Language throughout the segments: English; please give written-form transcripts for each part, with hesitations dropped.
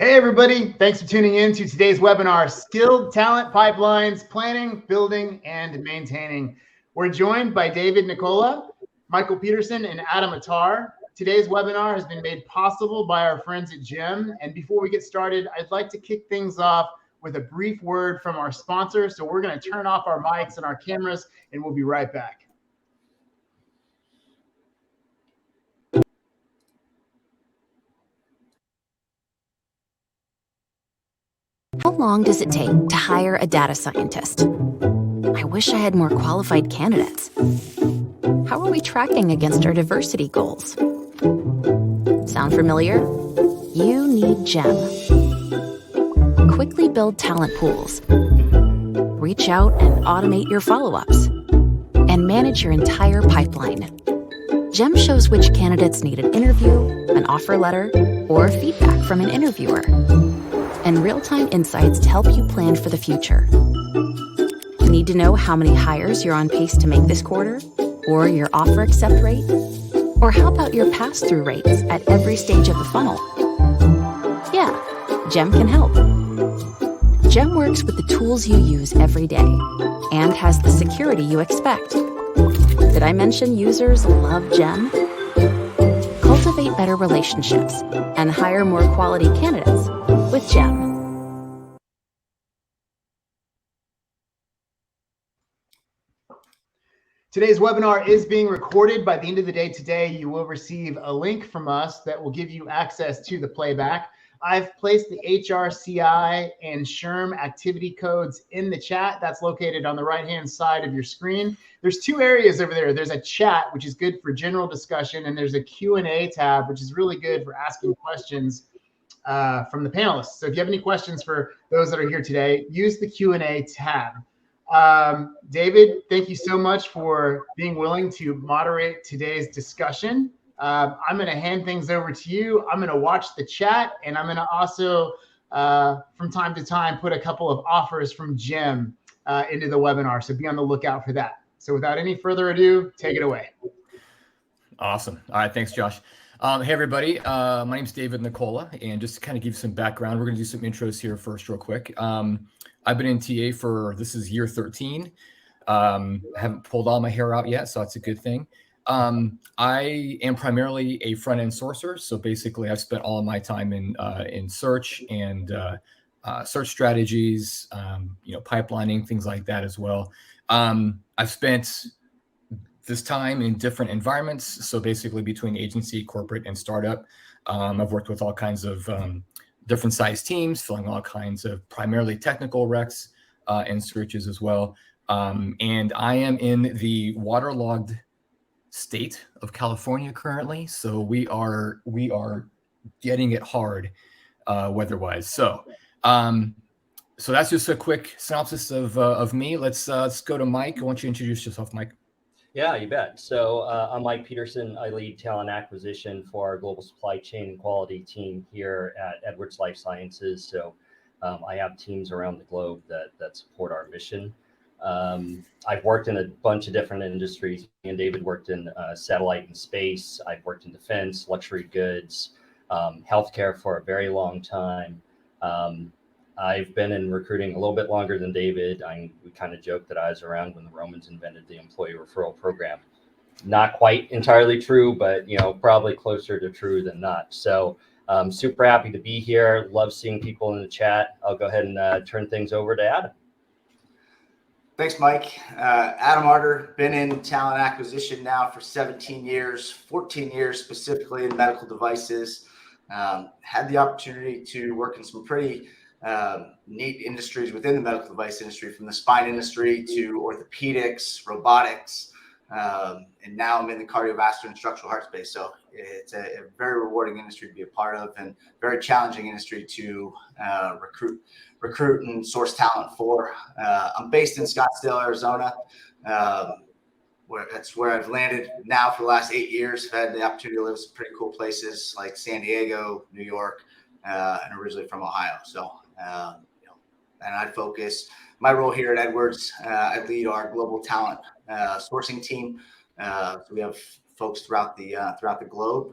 Hey, everybody. Thanks for tuning in to today's webinar, Skilled Talent Pipelines, Planning, Building, and Maintaining. We're joined by David Nicola, Michael Peterson, and Adam Attar. Today's webinar has been made possible by our friends at GEM. And before we get started, I'd like to kick things off with a brief word from our sponsor. So we're going to turn off our mics and our cameras, and we'll be right back. How long does it take to hire a data scientist? I wish I had more qualified candidates. How are we tracking against our diversity goals? Sound familiar? You need GEM. Quickly build talent pools. Reach out and automate your follow-ups. And manage your entire pipeline. GEM shows which candidates need an interview, an offer letter, or feedback from an interviewer. And real-time insights to help you plan for the future. Need to know how many hires you're on pace to make this quarter? Or your offer accept rate? Or how about your pass-through rates at every stage of the funnel? Yeah, GEM can help. GEM works with the tools you use every day and has the security you expect. Did I mention users love GEM? Cultivate better relationships and hire more quality candidates with GEM. Today's webinar is being recorded. By the end of the day today, you will receive a link from us that will give you access to the playback. I've placed the HRCI and SHRM activity codes in the chat. That's located on the right-hand side of your screen. There's two areas over there. There's a chat, which is good for general discussion, and there's a Q&A tab, which is really good for asking questions from the panelists. So if you have any questions for those that are here today, use the Q&A tab. David, thank you so much for being willing to moderate today's discussion. I'm going to hand things over to you. I'm going to watch the chat, and I'm going to also, from time to time, put a couple of offers from GEM into the webinar. So be on the lookout for that. So without any further ado, take it away. Awesome. All right. Thanks, Josh. Hey, everybody. My name is David Nicola, and just to kind of give you some background, we're going to do some intros here first real quick. I've been in TA for, this is year 13. I haven't pulled all my hair out yet, so that's a good thing. I am primarily a front-end sourcer. So basically, I've spent all of my time in search and search strategies, pipelining, things like that as well. I've spent this time in different environments. So basically between agency, corporate, and startup, I've worked with all kinds of different size teams, filling all kinds of primarily technical recs and searches as well. And I am in the waterlogged state of California currently. So we are getting it hard weather-wise. So that's just a quick synopsis of me. Let's go to Mike. Why don't you introduce yourself, Mike? Yeah, you bet. So I'm Mike Peterson. I lead talent acquisition for our global supply chain and quality team here at Edwards Life Sciences. So I have teams around the globe that support our mission. I've worked in a bunch of different industries. Me and David worked in satellite and space. I've worked in defense, luxury goods, healthcare for a very long time. I've been in recruiting a little bit longer than David. We kind of joke that I was around when the Romans invented the employee referral program. Not quite entirely true, but probably closer to true than not. So super happy to be here. Love seeing people in the chat. I'll go ahead and turn things over to Adam. Thanks, Mike. Adam Arter, been in talent acquisition now for 17 years, 14 years specifically in medical devices. Had the opportunity to work in some pretty neat industries within the medical device industry, from the spine industry to orthopedics, robotics, and now I'm in the cardiovascular and structural heart space. So it's a very rewarding industry to be a part of, and very challenging industry to recruit and source talent for. I'm based in Scottsdale, Arizona. That's where I've landed now for the last 8 years. I've had the opportunity to live in some pretty cool places like San Diego, New York, and originally from Ohio. So, and I focus my role here at Edwards. I lead our global talent sourcing team. So we have folks throughout the globe,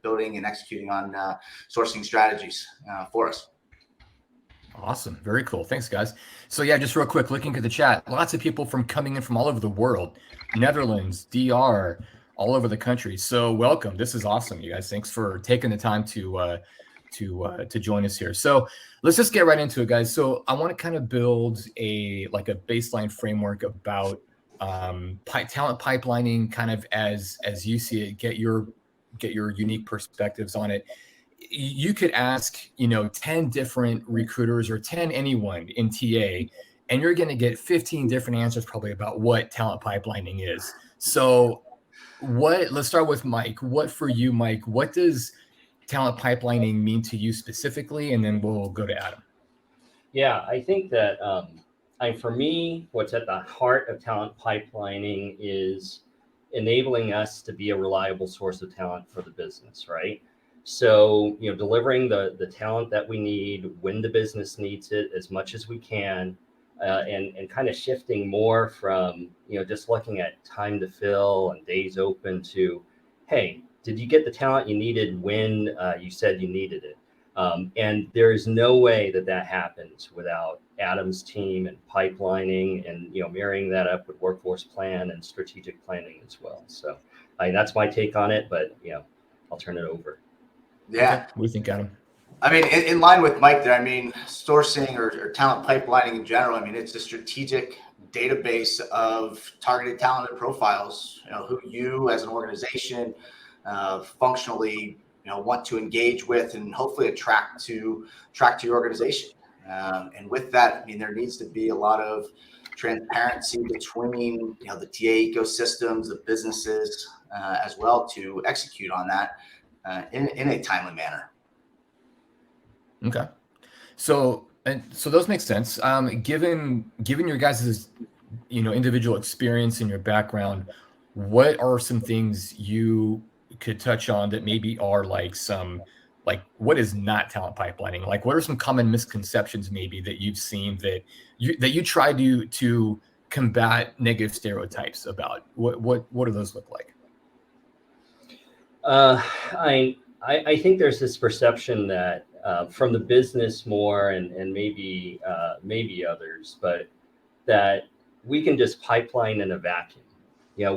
building and executing on sourcing strategies for us. Awesome. Very cool. Thanks, guys. So yeah, just real quick, looking at the chat, lots of people coming in from all over the world, Netherlands, DR, all over the country. So welcome. This is awesome, you guys. Thanks for taking the time to join us here. So let's just get right into it, guys. So I want to kind of build a baseline framework about talent pipelining, kind of as you see it. Get your unique perspectives on it. You could ask, 10 different recruiters or 10 anyone in TA, and you're going to get 15 different answers probably about what talent pipelining is. So let's start with Mike. What for you, Mike, what does talent pipelining mean to you specifically? And then we'll go to Adam. Yeah, I think that for me, what's at the heart of talent pipelining is enabling us to be a reliable source of talent for the business, right? So, delivering the talent that we need when the business needs it as much as we can, and kind of shifting more from, just looking at time to fill and days open to, hey, did you get the talent you needed when you said you needed it? And there is no way that happens without Adam's team and pipelining and, marrying that up with workforce plan and strategic planning as well. So that's my take on it, but, I'll turn it over. Yeah. What do you think, Adam? I mean, in line with Mike there, sourcing or talent pipelining in general, it's a strategic database of targeted talented profiles, who you as an organization functionally, want to engage with and hopefully attract to your organization. And with that, there needs to be a lot of transparency between, the TA ecosystems, the businesses as well to execute on that in a timely manner. Okay. So those make sense. Given your guys' individual experience and your background, what are some things you could touch on that maybe are what is not talent pipelining? Like, what are some common misconceptions maybe that you've seen that you try to combat negative stereotypes about? What do those look like? I think there's this perception that from the business more and maybe others, but that we can just pipeline in a vacuum.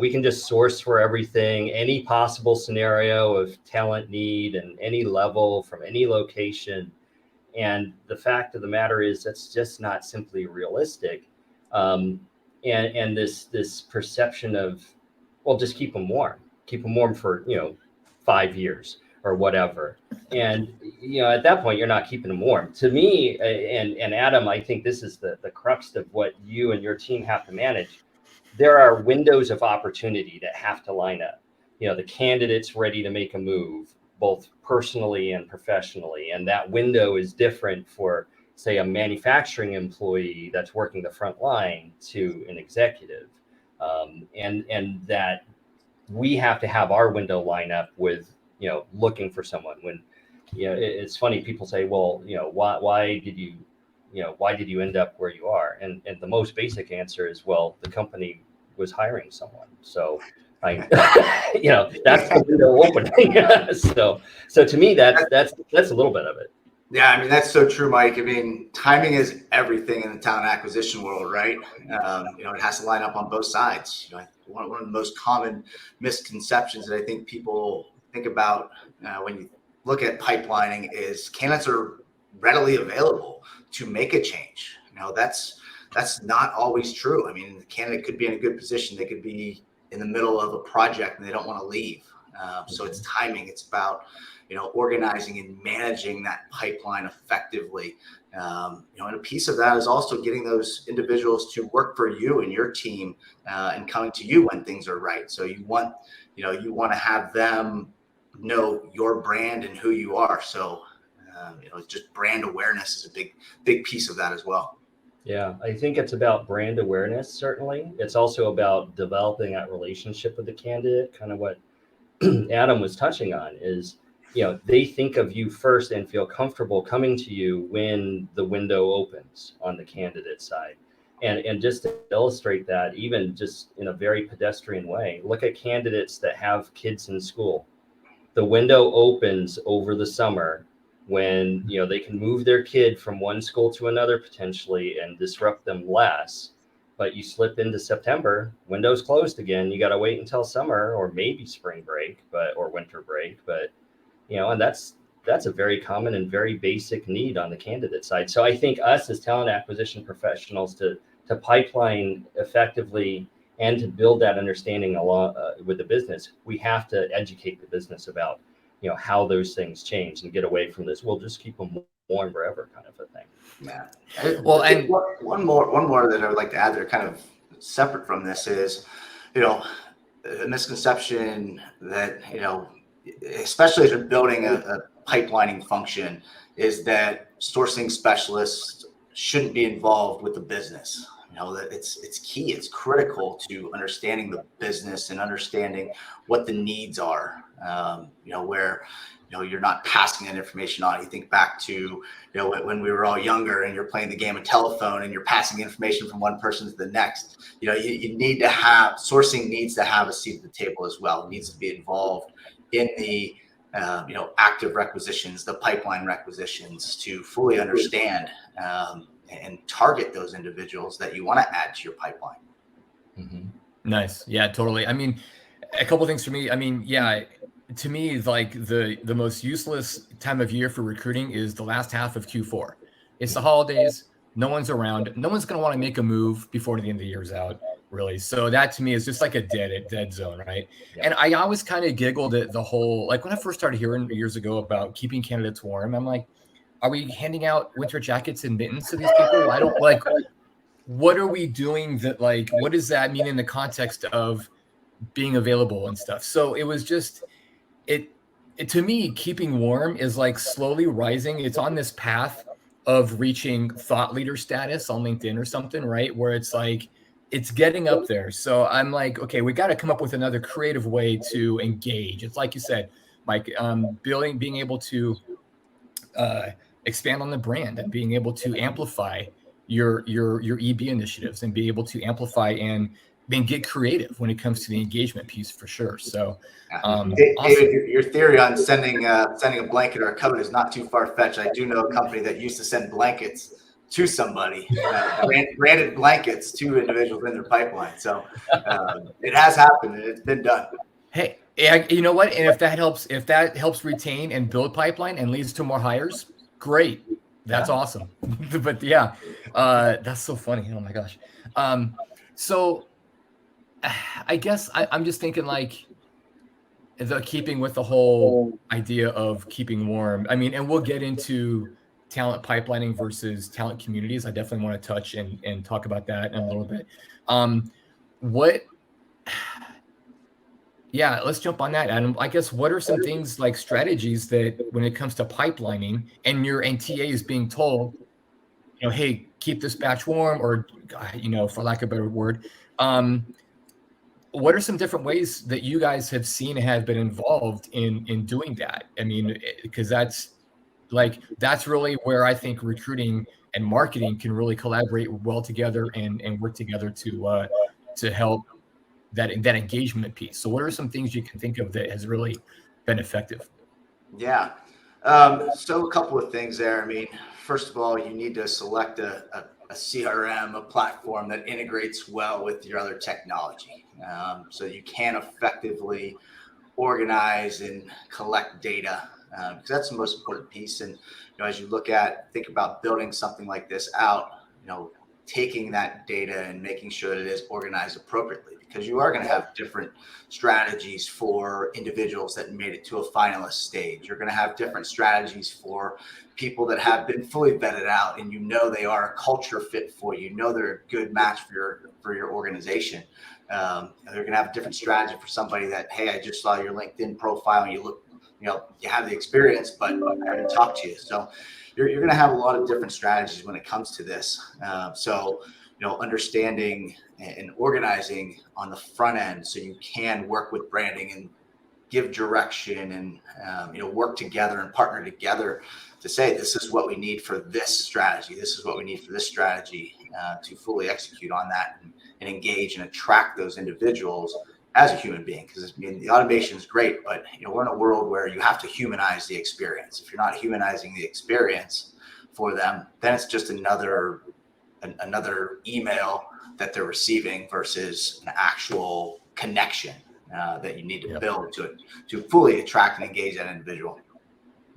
We can just source for everything, any possible scenario of talent need and any level from any location. And the fact of the matter is that's just not simply realistic. And this perception of, well, just keep them warm for, 5 years or whatever. And, at that point, you're not keeping them warm. To me, and Adam, I think this is the crux of what you and your team have to manage. There are windows of opportunity that have to line up. The candidate's ready to make a move, both personally and professionally. And that window is different for, say, a manufacturing employee that's working the front line to an executive. And that we have to have our window line up with, looking for someone. When, it's funny, people say, well, why did you end up where you are? And the most basic answer is, well, the company was hiring someone. So that's the window opening. So to me, that's a little bit of it. Yeah, that's so true, Mike. Timing is everything in the talent acquisition world, right? It has to line up on both sides. One of the most common misconceptions that I think people think about when you look at pipelining is candidates are readily available to make a change. That's not always true. The candidate could be in a good position. They could be in the middle of a project and they don't want to leave. So it's timing. It's about, organizing and managing that pipeline effectively. And a piece of that is also getting those individuals to work for you and your team and coming to you when things are right. So you want to have them know your brand and who you are. So, just brand awareness is a big piece of that as well. Yeah, I think it's about brand awareness, certainly. It's also about developing that relationship with the candidate, kind of what Adam was touching on is, they think of you first and feel comfortable coming to you when the window opens on the candidate side. And just to illustrate that, even just in a very pedestrian way, look at candidates that have kids in school. the window opens over the summer when, you know, they can move their kid from one school to another potentially and disrupt them less. But you slip into September, window's closed again. You got to wait until summer or maybe spring break, or winter break. But, you know, and that's a very common and very basic need on the candidate side. So I think us as talent acquisition professionals to pipeline effectively and to build that understanding along with the business, we have to educate the business about, you know, how those things change and get away from this. We'll just keep them warm forever kind of a thing. Yeah. Well, and one more that I would like to add there, kind of separate from this, is, you know, a misconception that, you know, especially as you're building a pipelining function, is that sourcing specialists shouldn't be involved with the business. You know, that it's key, it's critical to understanding the business and understanding what the needs are. You know, where, you know, you're not passing that information on. You think back to, you know, when we were all younger and you're playing the game of telephone and you're passing information from one person to the next. You know, you need to have, sourcing needs to have a seat at the table as well. It needs to be involved in the you know, active requisitions, the pipeline requisitions, to fully understand and target those individuals that you want to add to your pipeline. Mm-hmm. Nice. Yeah, totally. I mean, a couple of things for me. I mean, yeah, to me, like the most useless time of year for recruiting is the last half of Q4. It's the holidays. No one's around. No one's going to want to make a move before the end of the year's out, really. So that to me is just like a dead zone, right? Yeah. And I always kind of giggled at the whole, like when I first started hearing years ago about keeping candidates warm, I'm like, are we handing out winter jackets and mittens to these people? I don't like, what are we doing that, like, what does that mean in the context of being available and stuff? So it was just, it to me, keeping warm is like slowly rising. It's on this path of reaching thought leader status on LinkedIn or something, right? Where it's like, it's getting up there. So I'm like, okay, we got to come up with another creative way to engage. It's like you said, Mike, being able to expand on the brand and being able to amplify your EB initiatives and be able to amplify and then get creative when it comes to the engagement piece for sure. So, David, awesome. your theory on sending a blanket or a coat is not too far fetched. I do know a company that used to send blankets to somebody, branded blankets to individuals in their pipeline. So it has happened and it's been done. Hey, you know what? And if that helps retain and build pipeline and leads to more hires, great. That's awesome. But yeah, that's so funny. Oh my gosh. So I guess I'm just thinking, like, the keeping with the whole idea of keeping warm. I mean, and we'll get into talent pipelining versus talent communities. I definitely want to touch and talk about that in a little bit. Yeah, let's jump on that, Adam. I guess, what are some things, like strategies, that when it comes to pipelining and your TA is being told, you know, hey, keep this batch warm, or, you know, for lack of a better word, what are some different ways that you guys have seen and have been involved in doing that? I mean, because that's really where I think recruiting and marketing can really collaborate well together and work together to help that engagement piece. So what are some things you can think of that has really been effective? Yeah. So a couple of things there. I mean, first of all, you need to select a CRM, a platform that integrates well with your other technology. So you can effectively organize and collect data, because that's the most important piece. And, you know, as you think about building something like this out, you know, taking that data and making sure that it is organized appropriately, because you are going to have different strategies for individuals that made it to a finalist stage. You're going to have different strategies for people that have been fully vetted out, and you know they are a culture fit for you. You know they're a good match for your organization. They're going to have a different strategy for somebody that, hey, I just saw your LinkedIn profile and you look, you know, you have the experience, but I haven't talked to you. So you're going to have a lot of different strategies when it comes to this. So, you know, understanding and organizing on the front end so you can work with branding and give direction and, you know, work together and partner together to say, this is what we need for this strategy. This is what we need for this strategy, to fully execute on that and engage and attract those individuals as a human being, because I mean, the automation is great, but we're in a world where you have to humanize the experience. If you're not humanizing the experience for them, then it's just another email that they're receiving versus an actual connection that you need to build to fully attract and engage that individual.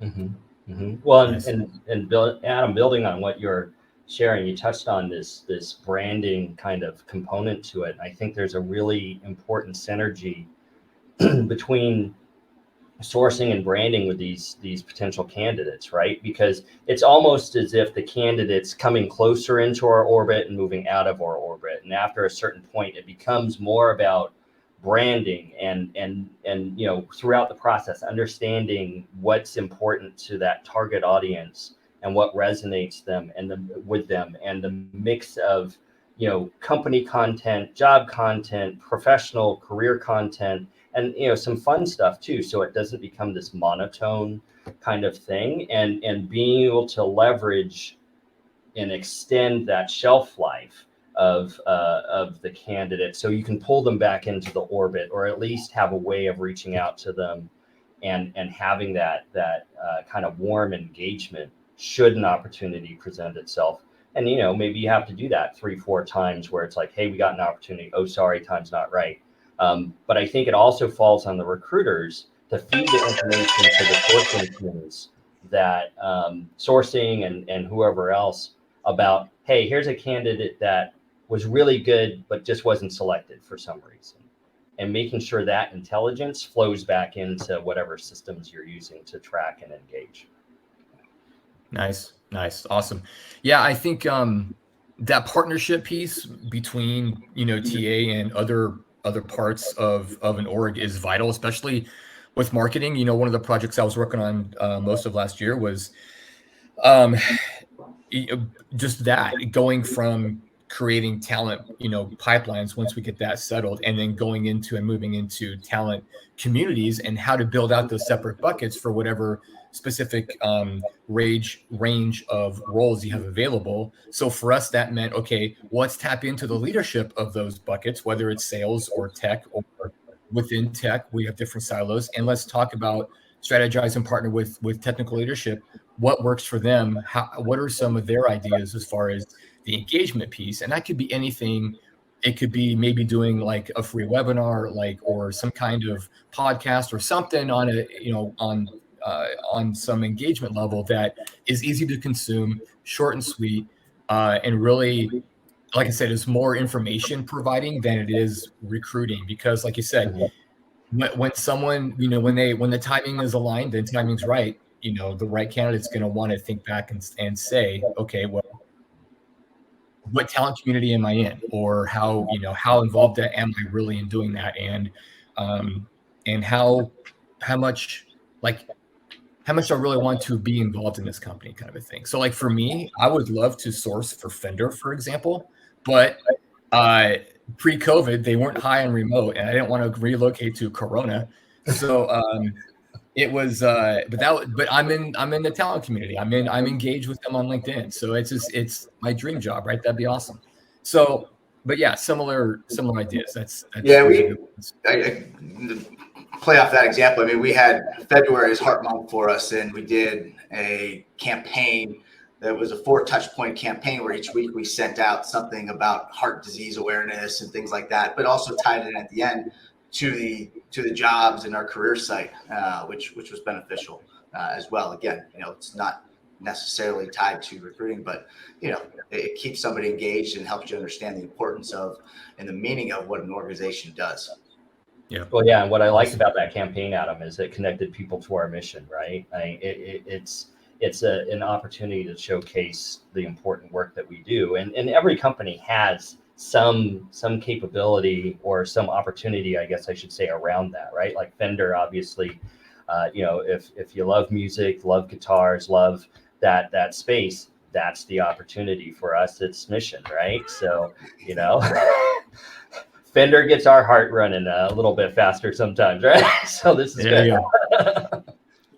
Mm-hmm. Mm-hmm. Well, nice. and Adam, building on what you're sharing, you touched on this branding kind of component to it. I think there's a really important synergy between sourcing and branding with these potential candidates, right? Because it's almost as if the candidate's coming closer into our orbit and moving out of our orbit. And after a certain point, it becomes more about branding and throughout the process, understanding what's important to that target audience and what resonates with them, and the mix of company content, job content, professional career content, and some fun stuff too, so it doesn't become this monotone kind of thing, and being able to leverage and extend that shelf life of the candidate, so you can pull them back into the orbit, or at least have a way of reaching out to them and having that kind of warm engagement should an opportunity present itself. And maybe you have to do that 3-4 times where it's like, hey, we got an opportunity, oh sorry, time's not right. But I think it also falls on the recruiters to feed the information to the sourcing teams, that sourcing and whoever else, about, hey, here's a candidate that was really good, but just wasn't selected for some reason. And making sure that intelligence flows back into whatever systems you're using to track and engage. Nice. Awesome. Yeah, I think that partnership piece between, TA and other parts of an org is vital, especially with marketing. One of the projects I was working on most of last year was just that, going from creating talent, pipelines once we get that settled, and then going into and moving into talent communities, and how to build out those separate buckets for whatever specific range of roles you have available. So for us, that meant, okay, let's tap into the leadership of those buckets, whether it's sales or tech, or within tech, we have different silos, and let's talk about strategize and partner with technical leadership. What works for them? What are some of their ideas as far as the engagement piece? And that could be anything. It could be maybe doing like a free webinar, or some kind of podcast or something on some engagement level that is easy to consume, short and sweet, and really, like I said, is more information providing than it is recruiting. Because like you said, when someone, when the timing is aligned, then timing's right, the right candidate's going to want to think back and say, okay, well, what talent community am I in, or how involved am I really in doing that, and how much do I really want to be involved in this company, kind of a thing. So like for me, I would love to source for Fender, for example, but pre-COVID, they weren't high and remote, and I didn't want to relocate to Corona. So it was, but I'm in the talent community. I'm engaged with them on LinkedIn. So it's my dream job, right? That'd be awesome. So, but yeah, similar ideas. That's I play off that example. I mean, we had February as Heart Month for us, and we did a campaign that was a 4 touch point campaign where each week we sent out something about heart disease awareness and things like that, but also tied in at the end to the jobs in our career site, which was beneficial as well. Again, it's not necessarily tied to recruiting, but it keeps somebody engaged and helps you understand the importance of and the meaning of what an organization does. Yeah. Well, yeah. And what I liked about that campaign, Adam, is it connected people to our mission, right? It's an opportunity to showcase the important work that we do, and every company has some capability or some opportunity, I guess I should say, around that, right? Like Fender, obviously, if you love music, love guitars, love that space, that's the opportunity. For us, it's mission, right? So, Fender gets our heart running a little bit faster sometimes, right? So this is good.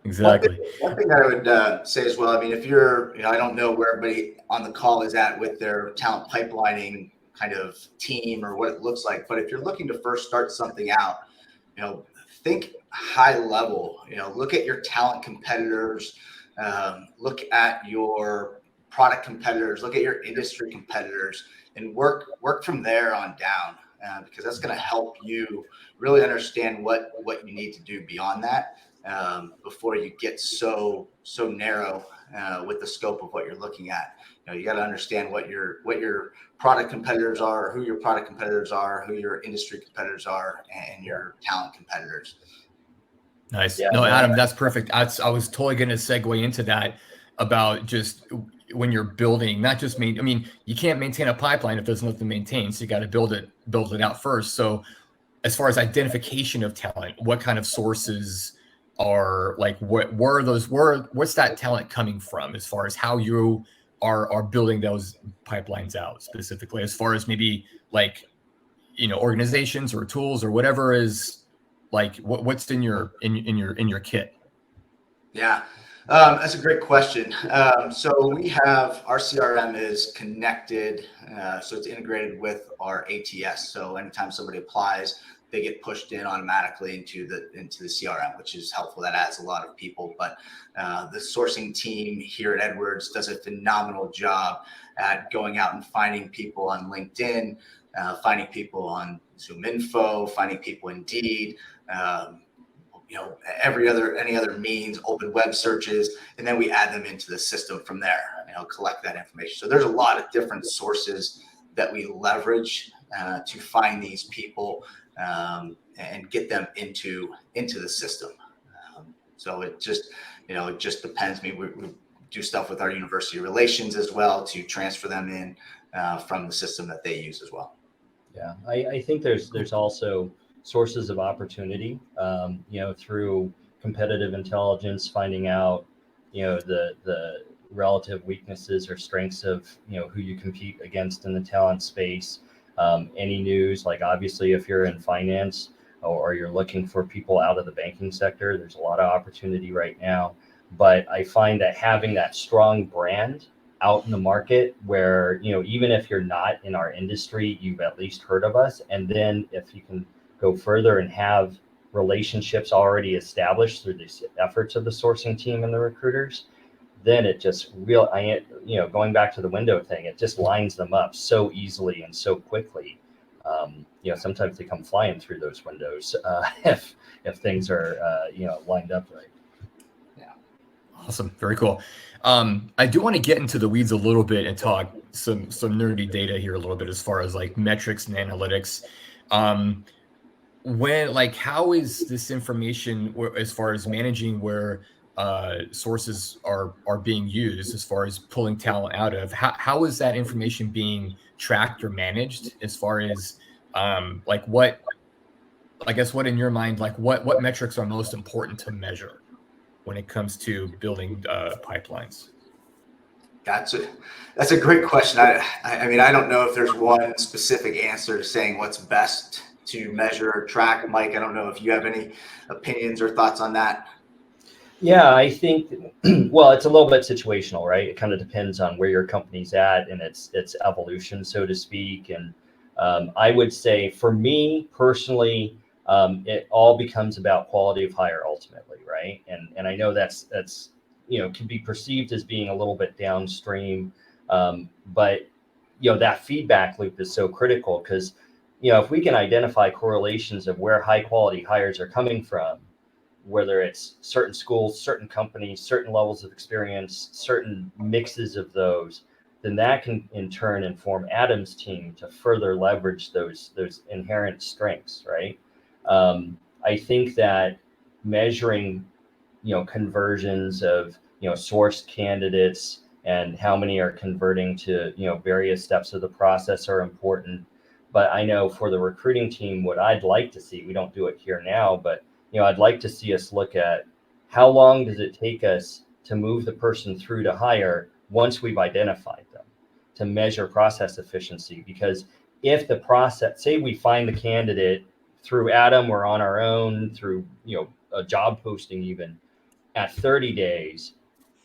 Exactly. One thing that I would say as well, I mean, if you're, I don't know where everybody on the call is at with their talent pipelining kind of team or what it looks like. But if you're looking to first start something out, think high level. Look at your talent competitors, look at your product competitors, look at your industry competitors, and work from there on down, because that's going to help you really understand what you need to do beyond that, before you get so narrow with the scope of what you're looking at. You got to understand what your product competitors are, who your product competitors are, who your industry competitors are, and your talent competitors. Nice. Yeah, no, Adam, that's perfect. I was totally going to segue into that about just when you're building, not just you can't maintain a pipeline if there's nothing to maintain. So you got to build it out first. So as far as identification of talent, what kind of sources are like, what's that talent coming from, as far as how you are building those pipelines out specifically, as far as maybe like, organizations or tools or whatever is like, what's in your kit? Yeah. That's a great question. So we have our CRM is connected, so it's integrated with our ATS. So anytime somebody applies, they get pushed in automatically into the CRM, which is helpful. That adds a lot of people. But the sourcing team here at Edwards does a phenomenal job at going out and finding people on LinkedIn, finding people on ZoomInfo, finding people Indeed. Any other means, open web searches, and then we add them into the system from there, collect that information. So there's a lot of different sources that we leverage to find these people and get them into the system. So it just depends. We do stuff with our university relations as well to transfer them in from the system that they use as well. Yeah, I think there's also sources of opportunity, through competitive intelligence, finding out, the relative weaknesses or strengths of, who you compete against in the talent space. Any news, like obviously if you're in finance or you're looking for people out of the banking sector, there's a lot of opportunity right now. But I find that having that strong brand out in the market where, even if you're not in our industry, you've at least heard of us. And then if you can go further and have relationships already established through these efforts of the sourcing team and the recruiters, then it just going back to the window thing, it just lines them up so easily and so quickly. Sometimes they come flying through those windows if things are lined up right. Yeah. Awesome. Very cool. I do want to get into the weeds a little bit and talk some nerdy data here a little bit, as far as like metrics and analytics. How is this information, as far as managing where sources are being used, as far as pulling talent out of, how is that information being tracked or managed, as far as what in your mind, what metrics are most important to measure when it comes to building pipelines? That's a great question. I don't know if there's one specific answer to saying what's best to measure or track. Mike, I don't know if you have any opinions or thoughts on that. Yeah, I think, well, it's a little bit situational, right? It kind of depends on where your company's at and its evolution, so to speak. And I would say, for me personally, it all becomes about quality of hire ultimately, right? And I know that's can be perceived as being a little bit downstream, but that feedback loop is so critical, because if we can identify correlations of where high quality hires are coming from, whether it's certain schools, certain companies, certain levels of experience, certain mixes of those, then that can in turn inform Adam's team to further leverage those inherent strengths, right? I think that measuring, conversions of, sourced candidates and how many are converting to, various steps of the process are important. But I know for the recruiting team, what I'd like to see, we don't do it here now, but I'd like to see us look at how long does it take us to move the person through to hire once we've identified them, to measure process efficiency. Because if the process, say we find the candidate through Adam or on our own, through a job posting even, at 30 days,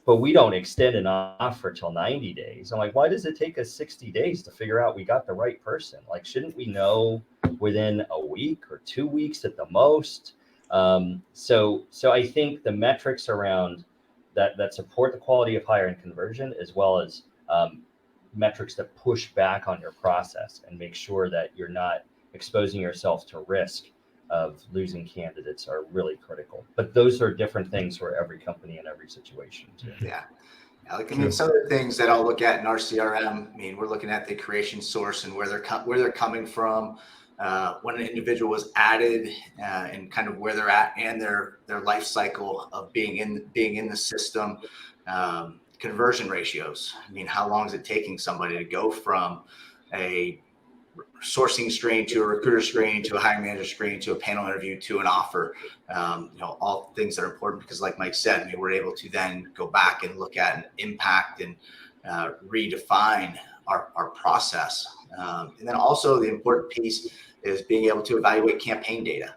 but we don't extend an offer till 90 days. I'm like, why does it take us 60 days to figure out we got the right person? Like, shouldn't we know within a week or 2 weeks at the most? So I think the metrics around that support the quality of hire and conversion, as well as metrics that push back on your process and make sure that you're not exposing yourself to risk of losing candidates, are really critical. But those are different things for every company and every situation too. Yeah. Like, I mean, some of the things that I'll look at in our CRM, I mean, we're looking at the creation source and where they're coming from, when an individual was added, and kind of where they're at and their life cycle of being in the system. Conversion ratios. I mean, how long is it taking somebody to go from a sourcing screen to a recruiter screen to a hiring manager screen to a panel interview to an offer? All things that are important, because like Mike said, I mean, we're able to then go back and look at and impact and redefine our process. And then also the important piece is being able to evaluate campaign data.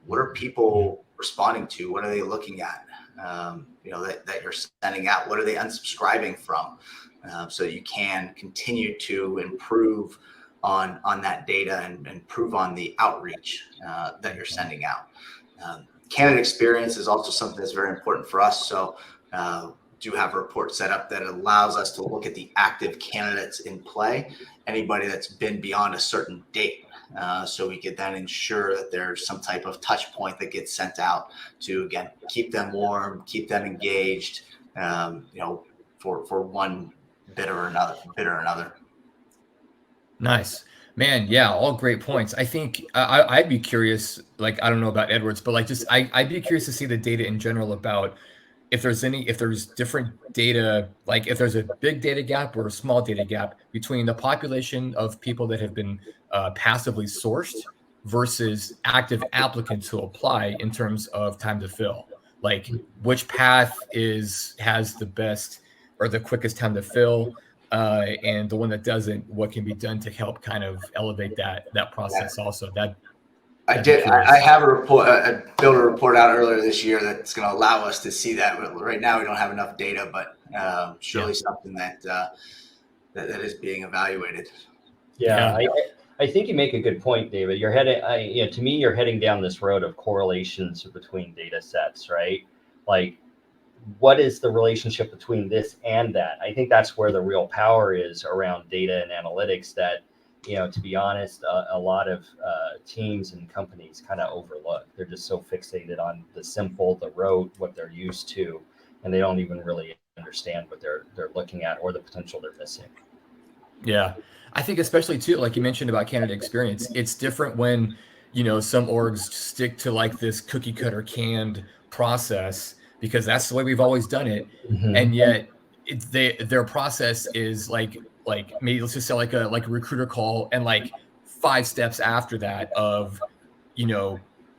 What are people responding to? What are they looking at? That you're sending out. What are they unsubscribing from? So you can continue to improve on that data and improve on the outreach that you're sending out. Candidate experience is also something that's very important for us. So do have a report set up that allows us to look at the active candidates in play, anybody that's been beyond a certain date. So we could then ensure that there's some type of touch point that gets sent out to, again, keep them warm, keep them engaged, for one bit or another. Nice, man. Yeah, all great points. I think I'd be curious, like, I don't know about Edwards, but like, just I'd be curious to see the data in general about if there's different data, like if there's a big data gap or a small data gap between the population of people that have been passively sourced versus active applicants who apply in terms of time to fill. Like, which path has the best or the quickest time to fill, and the one that doesn't, what can be done to help kind of elevate that process also. I have a report. I built a report out earlier this year that's going to allow us to see that. Right now, we don't have enough data, but surely something that is being evaluated. Yeah. I think you make a good point, David. You're heading down this road of correlations between data sets, right? Like, what is the relationship between this and that? I think that's where the real power is around data and analytics that, to be honest, a lot of teams and companies kind of overlook. They're just so fixated on the simple, the rote, what they're used to, and they don't even really understand what they're looking at or the potential they're missing. Yeah, I think especially too, like you mentioned about candidate experience, it's different when, some orgs stick to like this cookie cutter canned process because that's the way we've always done it. Mm-hmm. And yet their process is like maybe let's just say like a recruiter call and like 5 steps after that of,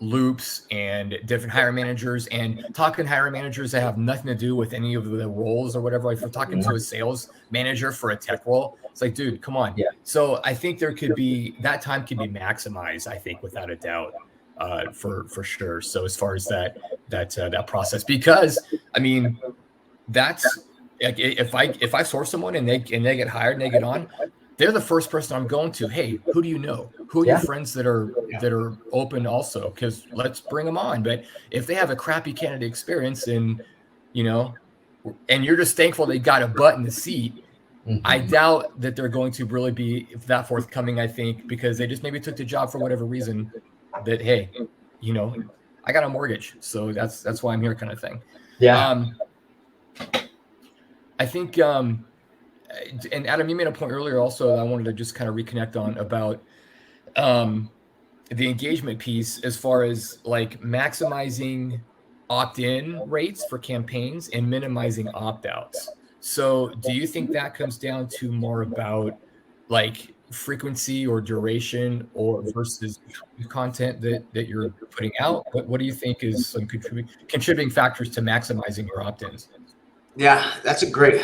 loops and different hiring managers and talking hiring managers that have nothing to do with any of the roles or whatever. Like if we're talking to a sales manager for a tech role, it's like, dude, come on. Yeah. So I think that time could be maximized, I think, without a doubt, for sure. So as far as that process, because I mean, that's like, if I source someone and they get hired and they get on, they're the first person I'm going to. Hey, who do you know? Who are your friends that are open also? Because let's bring them on. But if they have a crappy candidate experience and you're just thankful they got a butt in the seat, mm-hmm. I doubt that they're going to really be that forthcoming. I think because they just maybe took the job for whatever reason. That hey, I got a mortgage, so that's why I'm here, kind of thing. Yeah. I think. And Adam, you made a point earlier also I wanted to just kind of reconnect on about the engagement piece as far as like maximizing opt-in rates for campaigns and minimizing opt-outs. So do you think that comes down to more about like frequency or duration or versus content that you're putting out? What do you think is some contributing factors to maximizing your opt-ins? Yeah, that's a great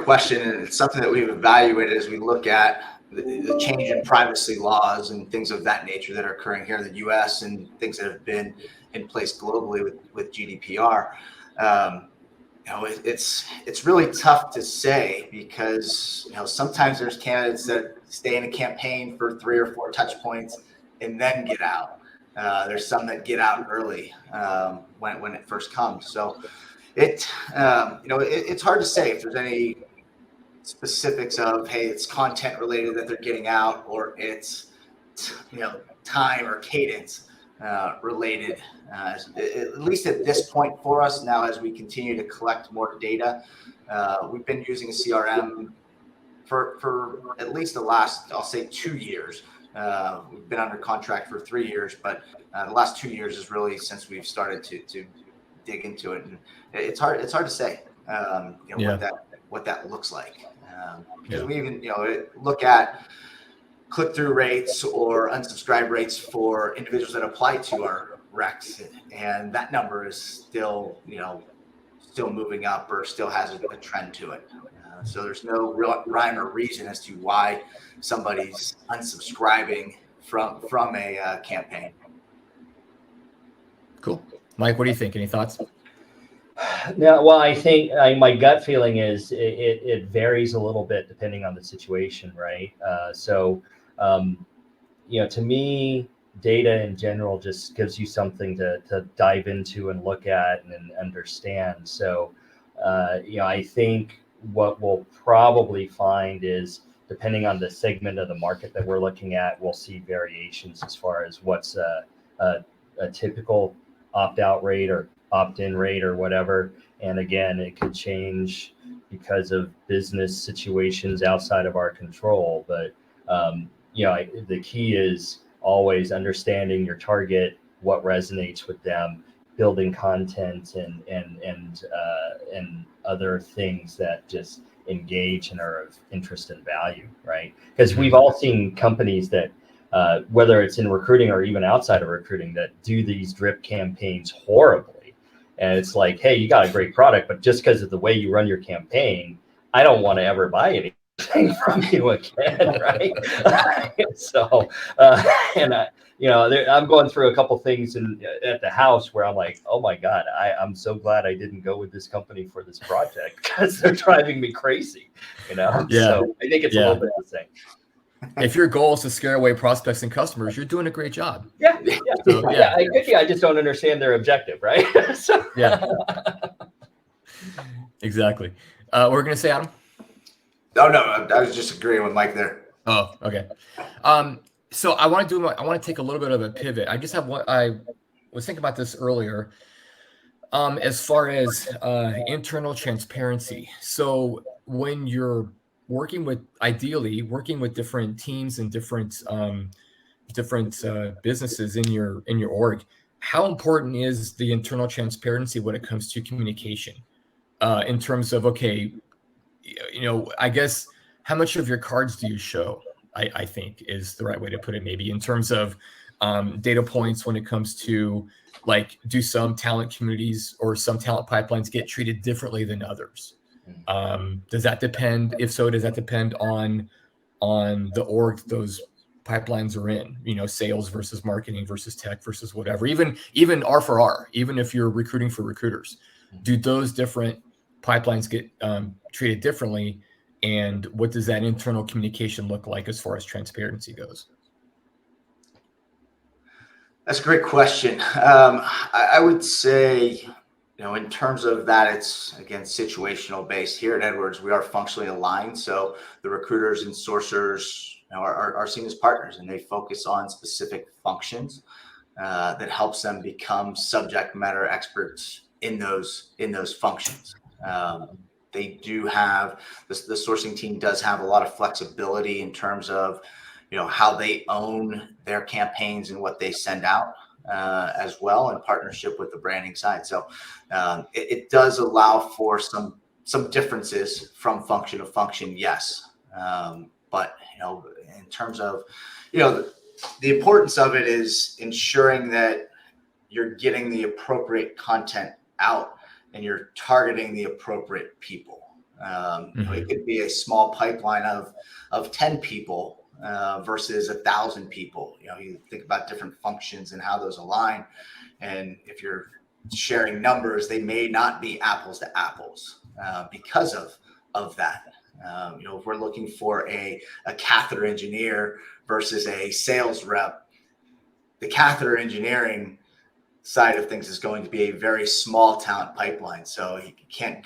question, and it's something that we've evaluated as we look at the change in privacy laws and things of that nature that are occurring here in the U.S. and things that have been in place globally with GDPR. it's really tough to say because sometimes there's candidates that stay in a campaign for 3 or 4 touch points and then get out. There's some that get out early when it first comes. So it's hard to say if there's any specifics of, hey, it's content related that they're getting out, or it's time or cadence related. At least at this point for us now, as we continue to collect more data, we've been using a CRM for at least the last, I'll say, 2 years. We've been under contract for 3 years, but the last 2 years is really since we've started to dig into it. And it's hard to say what that looks like, because we even look at click-through rates or unsubscribe rates for individuals that apply to our recs, and that number is still moving up or still has a trend to it. So there's no real rhyme or reason as to why somebody's unsubscribing from a campaign. Cool. Mike, what do you think? Any thoughts? No, well, I think my gut feeling is it varies a little bit depending on the situation, right? To me, data in general just gives you something to dive into and look at and understand. So, I think what we'll probably find is, depending on the segment of the market that we're looking at, we'll see variations as far as what's a typical opt-out rate or opt-in rate or whatever. And again, it could change because of business situations outside of our control. But the key is always understanding your target, what resonates with them, building content and other things that just engage and are of interest and value, right? Because we've all seen companies that, whether it's in recruiting or even outside of recruiting, that do these drip campaigns horribly. And it's like, hey, you got a great product, but just because of the way you run your campaign, I don't want to ever buy anything from you again, right? So, I'm going through a couple things at the house where I'm like, oh my God, I'm so glad I didn't go with this company for this project because they're driving me crazy, Yeah. So I think it's a little bit the same. If your goal is to scare away prospects and customers, you're doing a great job. Yeah. I just don't understand their objective, right? So. Yeah. Exactly. We're gonna say, Adam? No, I was just agreeing with Mike there. Oh, okay. So I want to take a little bit of a pivot. I just have what I was thinking about this earlier. As far as internal transparency. So when you're ideally working with different teams and different businesses in your org, how important is the internal transparency when it comes to communication? In terms of, okay, I guess how much of your cards do you show? I think is the right way to put it, maybe, in terms of data points when it comes to, like, do some talent communities or some talent pipelines get treated differently than others? Does that depend? If so, does that depend on the org those pipelines are in? Sales versus marketing versus tech versus whatever. Even R for R. Even if you're recruiting for recruiters, do those different pipelines get treated differently? And what does that internal communication look like as far as transparency goes? That's a great question. I would say, in terms of that, it's, again, situational based. Here at Edwards, we are functionally aligned. So the recruiters and sourcers are seen as partners, and they focus on specific functions that helps them become subject matter experts in those functions. They do have, the sourcing team does have a lot of flexibility in terms of, how they own their campaigns and what they send out as well, in partnership with the branding side. So it does allow for some differences from function to function, yes. But, in terms of, the importance of it is ensuring that you're getting the appropriate content out and you're targeting the appropriate people. It could be a small pipeline of 10 people versus 1,000 people. You think about different functions and how those align. And if you're sharing numbers, they may not be apples to apples because of that. If we're looking for a catheter engineer versus a sales rep, the catheter engineering side of things is going to be a very small talent pipeline. So you can't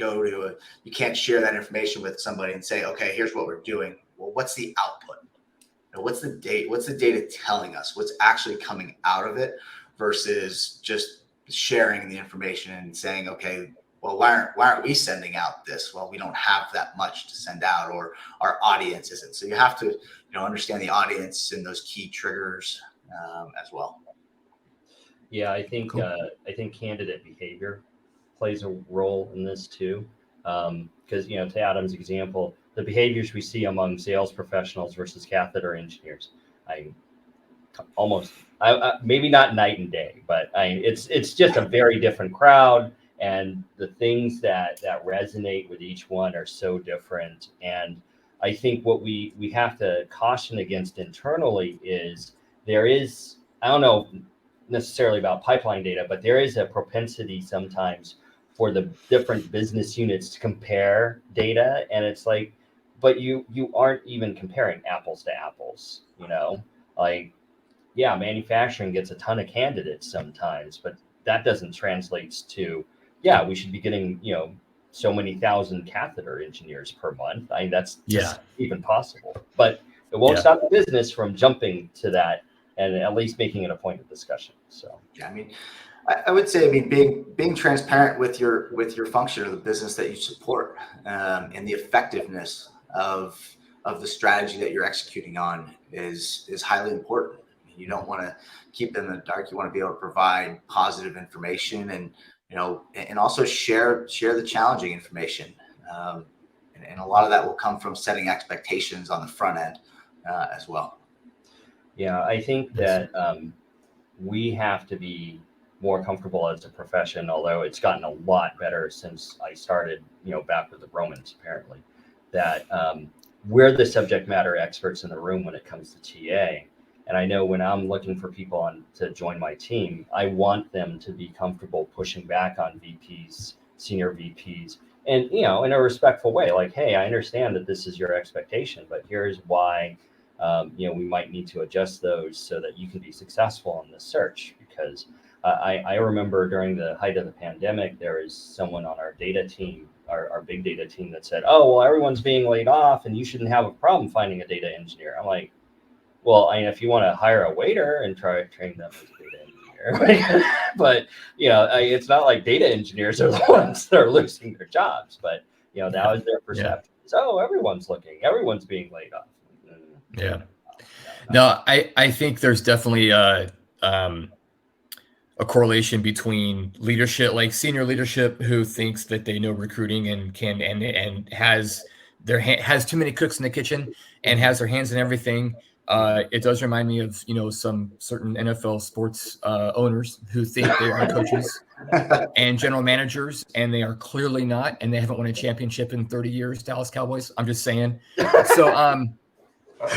share that information with somebody and say, okay, here's what we're doing. Well, what's the output? What's the data telling us? What's actually coming out of it versus just sharing the information and saying, okay, well, why aren't we sending out this? Well, we don't have that much to send out, or our audience isn't. So you have to, understand the audience and those key triggers as well. Yeah, I think Cool. I think candidate behavior plays a role in this too. Because to Adam's example, the behaviors we see among sales professionals versus catheter engineers, maybe not night and day, but it's just a very different crowd, and the things that resonate with each one are so different. And I think what we have to caution against internally is there is, I don't know necessarily about pipeline data, but there is a propensity sometimes for the different business units to compare data, and it's like, but you aren't even comparing apples to apples, manufacturing gets a ton of candidates sometimes, but that doesn't translate to, we should be getting, so many thousand catheter engineers per month. That's just even possible, but it won't stop the business from jumping to that and at least making it a point of discussion. So, I would say, being transparent with your function or the business that you support, and the effectiveness of the strategy that you're executing on is highly important. You don't want to keep them in the dark. You want to be able to provide positive information and also share the challenging information. And a lot of that will come from setting expectations on the front end as well. Yeah, I think that we have to be more comfortable as a profession, although it's gotten a lot better since I started, back with the Romans, apparently, that we're the subject matter experts in the room when it comes to TA. And I know when I'm looking for people to join my team, I want them to be comfortable pushing back on VPs, senior VPs, and, in a respectful way, like, hey, I understand that this is your expectation, but here's why we might need to adjust those so that you can be successful in this search. Because I remember during the height of the pandemic, there was someone on our data team, our big data team, that said, oh, well, everyone's being laid off and you shouldn't have a problem finding a data engineer. I'm like, well, if you want to hire a waiter and try to train them as a data engineer, but, it's not like data engineers are the ones that are losing their jobs, but, that was their perception. So everyone's looking, everyone's being laid off. Yeah. No, I think there's definitely a correlation between leadership, like senior leadership, who thinks that they know recruiting and can and has too many cooks in the kitchen and has their hands in everything. It does remind me of some certain NFL sports owners who think they are coaches and general managers, and they are clearly not, and they haven't won a championship in 30 years. Dallas Cowboys. I'm just saying. So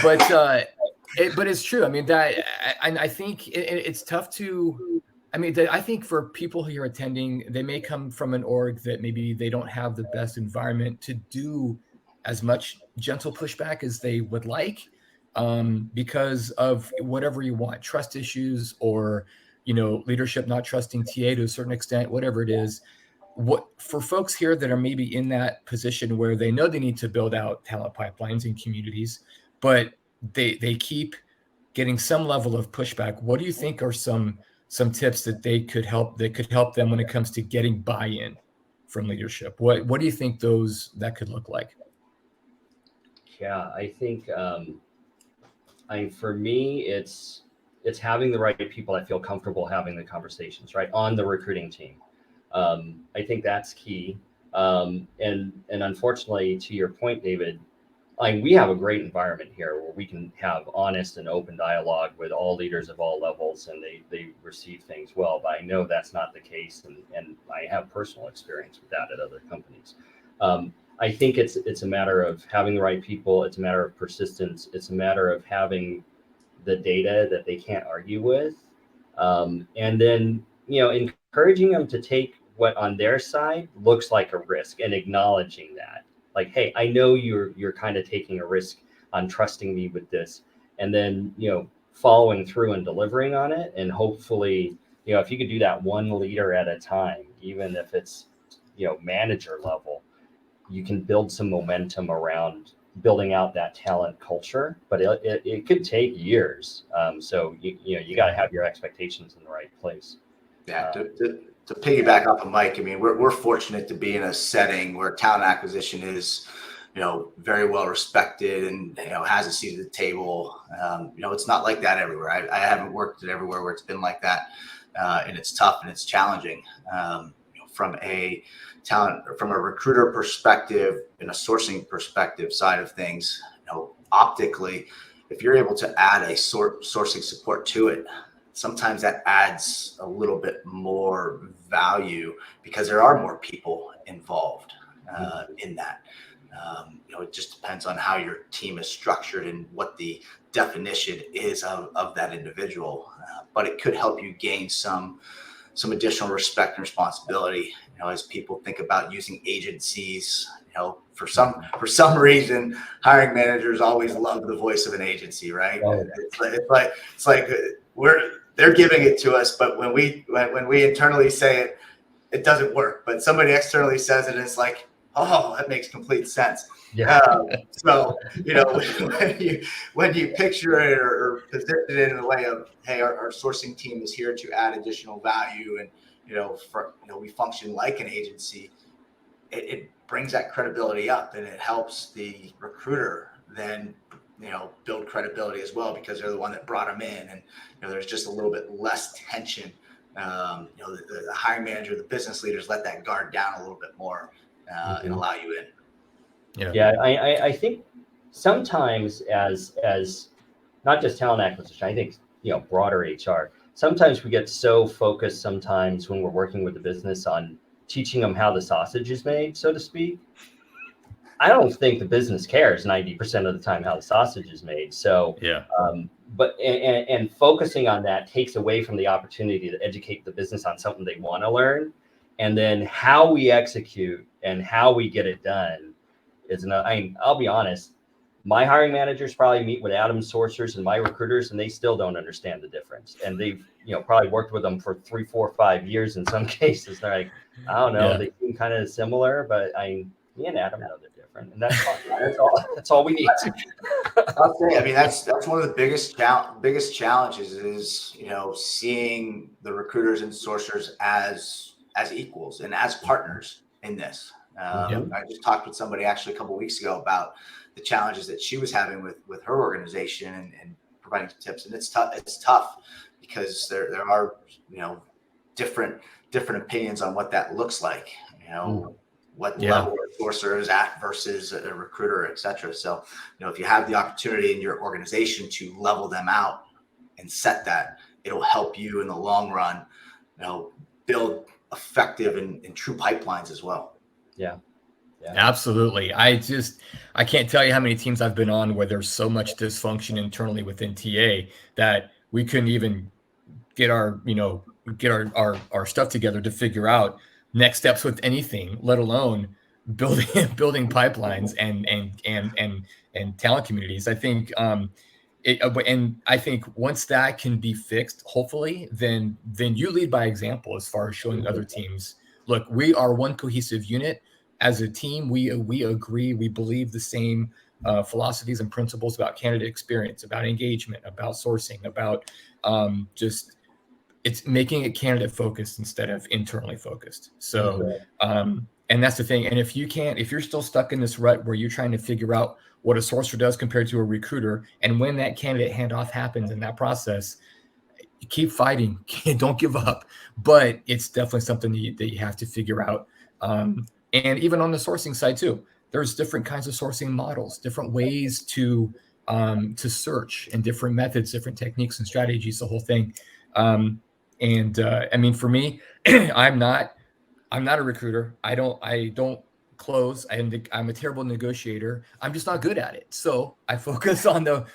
but it's true. I think it's tough to. I think for people who are attending, they may come from an org that maybe they don't have the best environment to do as much gentle pushback as they would like, because of whatever you want, trust issues, or leadership not trusting TA to a certain extent, whatever it is. What for folks here that are maybe in that position where they know they need to build out talent pipelines in communities, but they keep getting some level of pushback, what do you think are some tips that could help them when it comes to getting buy-in from leadership? What do you think that could look like? Yeah, I think for me, it's having the right people that feel comfortable having the conversations, right, on the recruiting team. I think that's key. And unfortunately, to your point, David, we have a great environment here where we can have honest and open dialogue with all leaders of all levels, and they receive things well. But I know that's not the case, and I have personal experience with that at other companies. I think it's a matter of having the right people. It's a matter of persistence. It's a matter of having the data that they can't argue with, and then in encouraging them to take what on their side looks like a risk and acknowledging that, like, hey, I know you're kind of taking a risk on trusting me with this, and then, following through and delivering on it. And hopefully, if you could do that one leader at a time, even if it's, manager level, you can build some momentum around building out that talent culture, but it could take years. So you got to have your expectations in the right place. Yeah. To piggyback off of Mike, I mean, we're fortunate to be in a setting where talent acquisition is, very well respected and, has a seat at the table. It's not like that everywhere. I haven't worked at everywhere where it's been like that. And it's tough and it's challenging. From a recruiter perspective and a sourcing perspective side of things, optically, if you're able to add a sourcing support to it, sometimes that adds a little bit more value because there are more people involved in that. It just depends on how your team is structured and what the definition is of that individual. But it could help you gain some additional respect and responsibility, as people think about using agencies. For some reason, hiring managers always love the voice of an agency, right? Oh, yeah. It's like they're giving it to us, but when we internally say it, it doesn't work. But somebody externally says it, and it's like, oh, that makes complete sense. Yeah. So when you picture it or position it in a way of, hey, our sourcing team is here to add additional value, and we function like an agency, it brings that credibility up, and it helps the recruiter then build credibility as well, because they're the one that brought them in, and there's just a little bit less tension. The hiring manager, the business leaders let that guard down a little bit more and allow you in. Yeah, I think sometimes as not just talent acquisition, I think broader HR. Sometimes we get so focused sometimes when we're working with the business on teaching them how the sausage is made, so to speak. I don't think the business cares 90% of the time how the sausage is made. So yeah. But focusing on that takes away from the opportunity to educate the business on something they want to learn, and then how we execute and how we get it done is I'll be honest. My hiring managers probably meet with Adam's sourcers and my recruiters, and they still don't understand the difference. And they've, probably worked with them for 3, 4, 5 years in some cases. They're like, I don't know, They seem kind of similar, but me and Adam know they're different, and that's fine. That's all we need. I'll say, that's one of the biggest challenges is, seeing the recruiters and sourcers as equals and as partners in this. I just talked with somebody actually a couple of weeks ago about the challenges that she was having with her organization and providing tips. And it's tough because there are, different opinions on what that looks like, what level a sourcer is at versus a recruiter, et cetera. So, if you have the opportunity in your organization to level them out and set that, it'll help you in the long run, build effective and true pipelines as well. Yeah. Absolutely. I can't tell you how many teams I've been on where there's so much dysfunction internally within TA that we couldn't even get our stuff together to figure out next steps with anything, let alone building pipelines and talent communities. I think and I think once that can be fixed, hopefully, then you lead by example as far as showing other teams, look, we are one cohesive unit. As a team, we agree, we believe the same philosophies and principles about candidate experience, about engagement, about sourcing, about it's making it candidate focused instead of internally focused. So, and that's the thing. And if you're still stuck in this rut where you're trying to figure out what a sourcer does compared to a recruiter, and when that candidate handoff happens in that process, keep fighting, don't give up. But it's definitely something that you have to figure out. And even on the sourcing side too, there's different kinds of sourcing models, different ways to search, and different methods, different techniques and strategies, the whole thing. For me, I'm not a recruiter. I don't close. I'm a terrible negotiator. I'm just not good at it. So I focus on the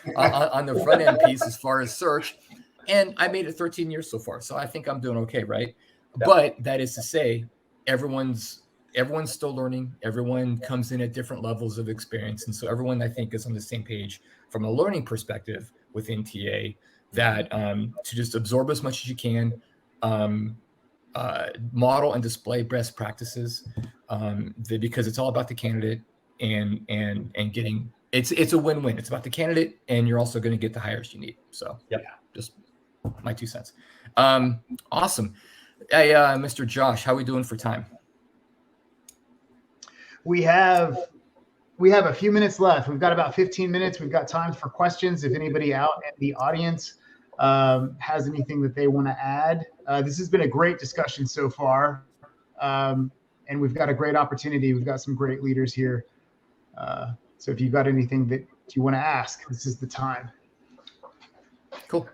front end piece as far as search, and I made it 13 years so far. So I think I'm doing okay, right? But that is to say, everyone's still learning. Everyone comes in at different levels of experience. And so everyone, I think, is on the same page from a learning perspective within TA, that to just absorb as much as you can, model and display best practices, because it's all about the candidate and getting, it's a win-win. It's about the candidate, and you're also going to get the hires you need. So just my 2 cents. Awesome. Hey, Mr. Josh, how are we doing for time? We have a few minutes left. We've got about 15 minutes. We've got time for questions. If anybody out in the audience has anything that they want to add. This has been a great discussion so far. And we've got a great opportunity. We've got some great leaders here. So if you've got anything that you want to ask, this is the time. Cool.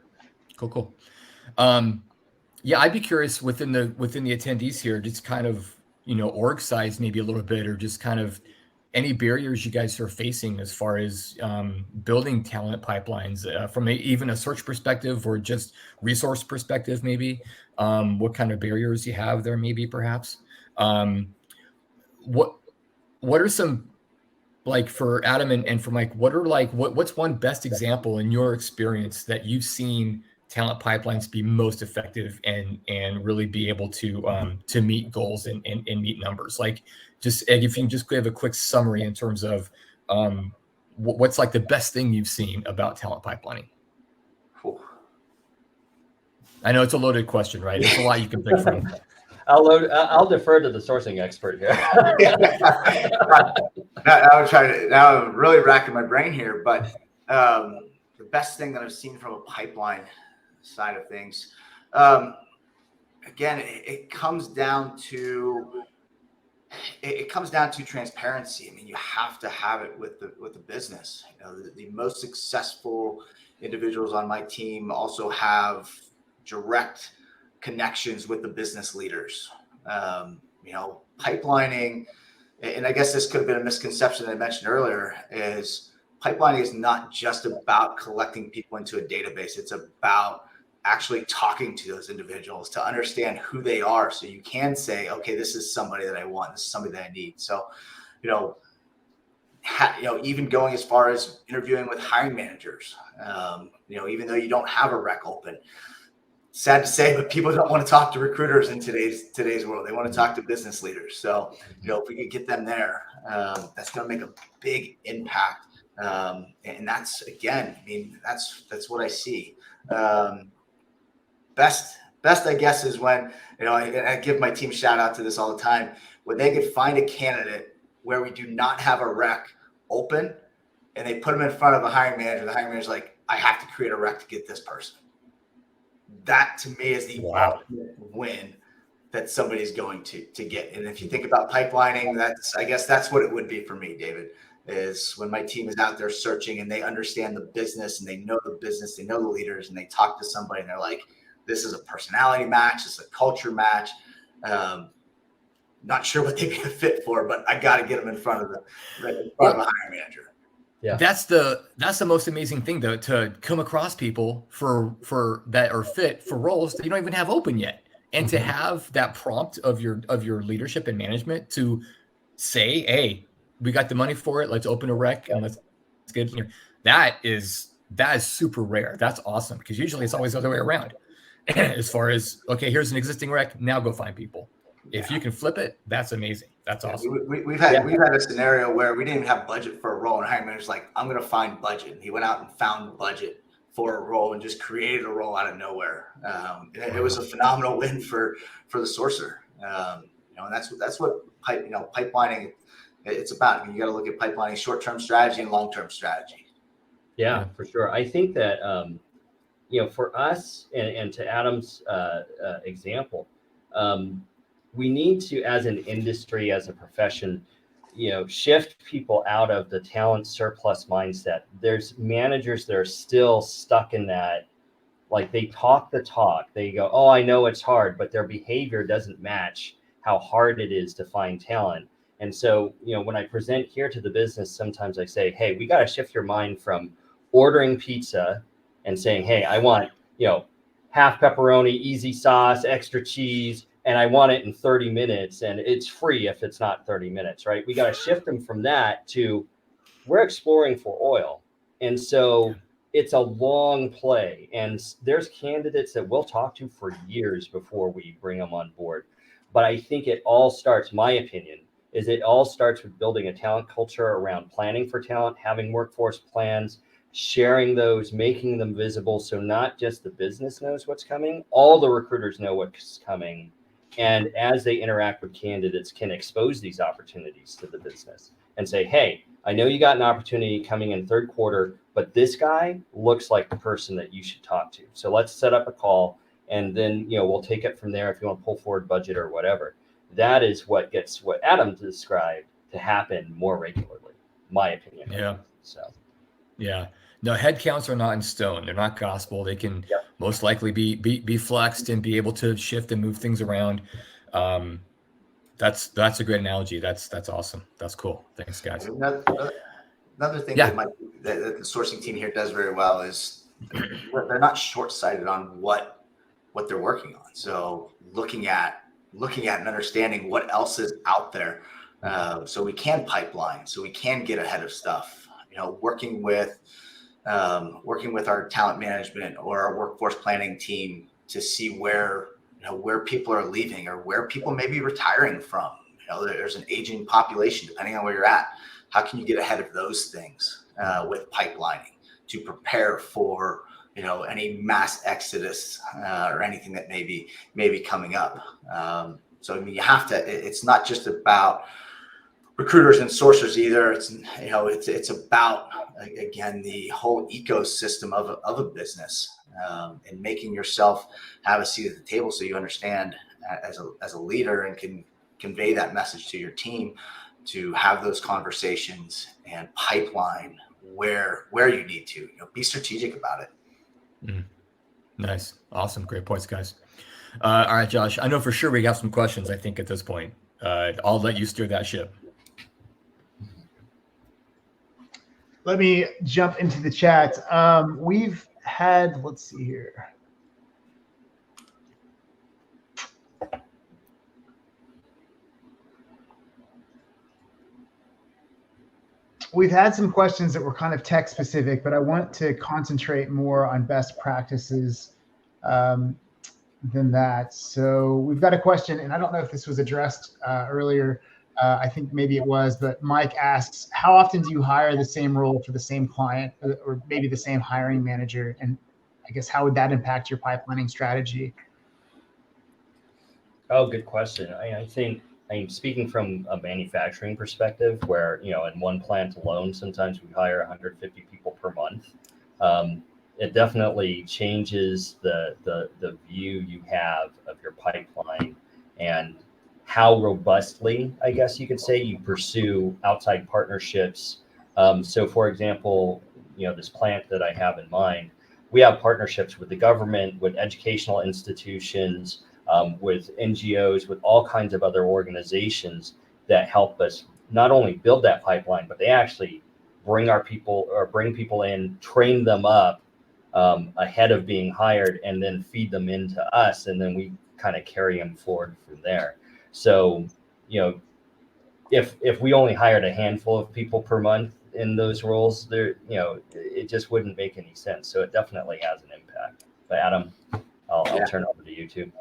Yeah, I'd be curious within the attendees here, just kind of, org size maybe a little bit, or just kind of any barriers you guys are facing as far as building talent pipelines from even a search perspective or just resource perspective, maybe. What kind of barriers you have there, maybe, perhaps. What are some, like, for Adam and for Mike, what's one best example in your experience that you've seen talent pipelines be most effective and really be able to meet goals and meet numbers? Like, just if you can just give a quick summary in terms of what's like the best thing you've seen about talent pipelining. I know it's a loaded question, right? There's a lot you can pick from. I'll defer to the sourcing expert here. Now I'm really racking my brain here, but the best thing that I've seen from a pipeline side of things, again, it comes down to transparency. I mean, you have to have it with the business. The most successful individuals on my team also have direct connections with the business leaders. Pipelining, and I guess this could have been a misconception that I mentioned earlier, is pipelining is not just about collecting people into a database. It's about actually talking to those individuals to understand who they are, so you can say, okay, this is somebody that I want, this is somebody that I need. So, even going as far as interviewing with hiring managers, even though you don't have a rec open, sad to say, but people don't want to talk to recruiters in today's world. They want to talk to business leaders. So, if we could get them there, that's going to make a big impact. And that's, again, that's what I see. Best, I guess, is when, I give my team shout out to this all the time, when they could find a candidate where we do not have a rec open, and they put them in front of a hiring manager. The hiring manager's like, I have to create a rec to get this person. That, to me, is the ultimate win that somebody's going to get. And if you think about pipelining, I guess that's what it would be for me, David, is when my team is out there searching and they understand the business and they know the business, they know the leaders, and they talk to somebody and they're like, this is a personality match, this is a culture match. Not sure what they'd be a fit for, but I got to get them in front of the hiring manager. Yeah, that's the most amazing thing, though, to come across people for that are fit for roles that you don't even have open yet, and to have that prompt of your leadership and management to say, hey, we got the money for it, let's open a rec and let's get here. That is super rare. That's awesome, because usually it's always the other way around. As far as, okay, here's an existing rec, now go find people. If you can flip it, that's amazing. That's awesome. We've had a scenario where we didn't even have budget for a role, and hiring manager's like, I'm going to find budget. And he went out and found budget for a role and just created a role out of nowhere. It was a phenomenal win for the sourcer. And that's what pipelining it's about. I mean, you got to look at pipelining, short-term strategy and long-term strategy. Yeah, for sure. I think that for us, and to Adam's example, we need to, as an industry, as a profession, shift people out of the talent surplus mindset. There's managers that are still stuck in that, like, they talk the talk. They go, oh, I know it's hard, but their behavior doesn't match how hard it is to find talent. And so, when I present here to the business, sometimes I say, hey, we got to shift your mind from ordering pizza and saying, hey, I want, half pepperoni, easy sauce, extra cheese, and I want it in 30 minutes, and it's free if it's not 30 minutes, right? We got to shift them from that to we're exploring for oil. And so it's a long play. And there's candidates that we'll talk to for years before we bring them on board. But I think it all starts, my opinion, is it all starts with building a talent culture around planning for talent, having workforce plans, sharing those, making them visible. So not just the business knows what's coming, all the recruiters know what's coming. And as they interact with candidates, can expose these opportunities to the business and say, hey, I know you got an opportunity coming in third quarter, but this guy looks like the person that you should talk to. So let's set up a call, and then, you know, we'll take it from there if you want to pull forward budget or whatever. That is what gets what Adam described to happen more regularly, my opinion. Yeah. So, yeah. No, head counts are not in stone. They're not gospel. They can most likely be flexed and be able to shift and move things around. That's a great analogy. That's awesome. That's cool. Thanks, guys. Another thing that the sourcing team here does very well is they're not short-sighted on what they're working on. So looking at and understanding what else is out there, so we can pipeline, so we can get ahead of stuff. You know, working with our talent management or our workforce planning team to see where people are leaving or where people may be retiring from. You know, there's an aging population depending on where you're at. How can you get ahead of those things with pipelining to prepare for, you know, any mass exodus or anything that may be coming up? So I mean, you have to. It's not just about recruiters and sourcers either. It's about, again, the whole ecosystem of a business, and making yourself have a seat at the table so you understand as a leader and can convey that message to your team, to have those conversations and pipeline where you need to, you know, be strategic about it. Nice. Awesome. Great points, guys. All right, Josh, I know for sure we have some questions, I think, at this point. I'll let you steer that ship. Let me jump into the chat. We've had, let's see here. We've had some questions that were kind of tech specific, but I want to concentrate more on best practices than that. So we've got a question, and I don't know if this was addressed earlier. I think maybe it was, but Mike asks, how often do you hire the same role for the same client or maybe the same hiring manager? And I guess how would that impact your pipelining strategy? Oh, good question. I think speaking from a manufacturing perspective, where, you know, in one plant alone, sometimes we hire 150 people per month. It definitely changes the view you have of your pipeline and how robustly, I guess you could say, you pursue outside partnerships. So for example, you know, this plant that I have in mind, we have partnerships with the government, with educational institutions, with NGOs, with all kinds of other organizations that help us not only build that pipeline, but they actually bring people in, train them up ahead of being hired, and then feed them into us, and then we kind of carry them forward from there. So, you know, if we only hired a handful of people per month in those roles, there, you know, it just wouldn't make any sense. So it definitely has an impact. But Adam, I'll turn over to you too.